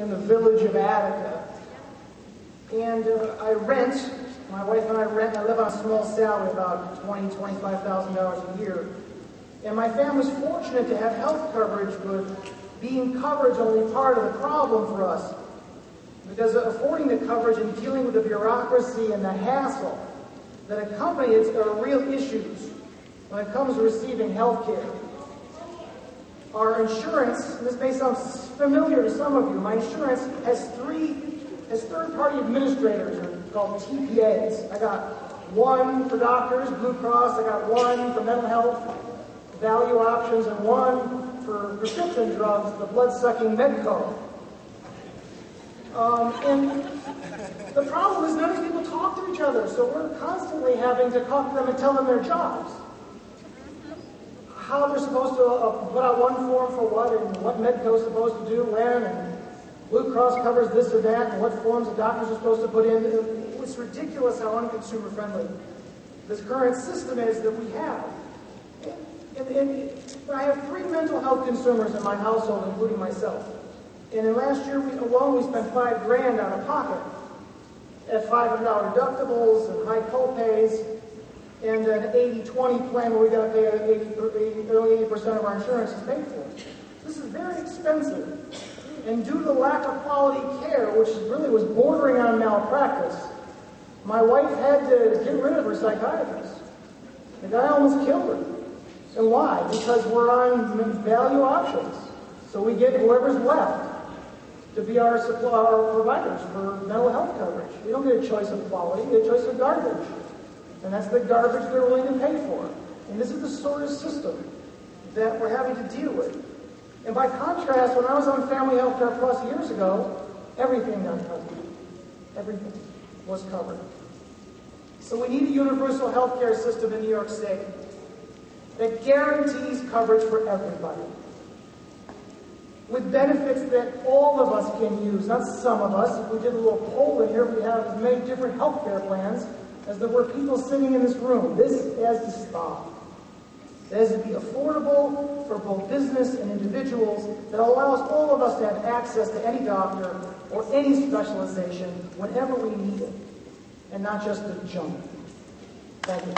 in the village of Attica. And my wife and I rent, I live on a small salary, about $20,000, $25,000 a year. And my family's fortunate to have health coverage, but being coverage only part of the problem for us. Because affording the coverage and dealing with the bureaucracy and the hassle that accompany it are real issues when it comes to receiving health care. Our insurance, and this may sound familiar to some of you, my insurance has third-party administrators, called TPAs. I got one for doctors, Blue Cross, I got one for mental health, value options, and one for prescription drugs, the blood-sucking Medco. And the problem is none of these people talk to each other, so we're constantly having to talk to them and tell them their jobs. How they're supposed to put out one form for what, and what Medco is supposed to do when, and Blue Cross covers this or that, and what forms the doctors are supposed to put in. It's ridiculous how unconsumer friendly this current system is that we have. And I have 3 mental health consumers in my household, including myself. And in last year alone, we spent $5,000 out of pocket at $500 deductibles and high co-pays and an 80-20 plan where we got to pay 80% of our insurance is paid for. This is very expensive. And due to the lack of quality care, which really was bordering on malpractice, my wife had to get rid of her psychiatrist. The guy almost killed her. And why? Because we're on value options. So we get whoever's left to be our providers for mental health coverage. We don't get a choice of quality, we get a choice of garbage. And that's the garbage they're willing to pay for. And this is the sort of system that we're having to deal with. And by contrast, when I was on Family Health Care Plus years ago, everything got covered. Everything was covered. So we need a universal health care system in New York State that guarantees coverage for everybody, with benefits that all of us can use, not some of us. If we did a little poll in here, we have as many different health care plans as there were people sitting in this room. This has to stop. It has to be affordable for both business and individuals that allows all of us to have access to any doctor or any specialization whenever we need it, and not just the junk. Thank you.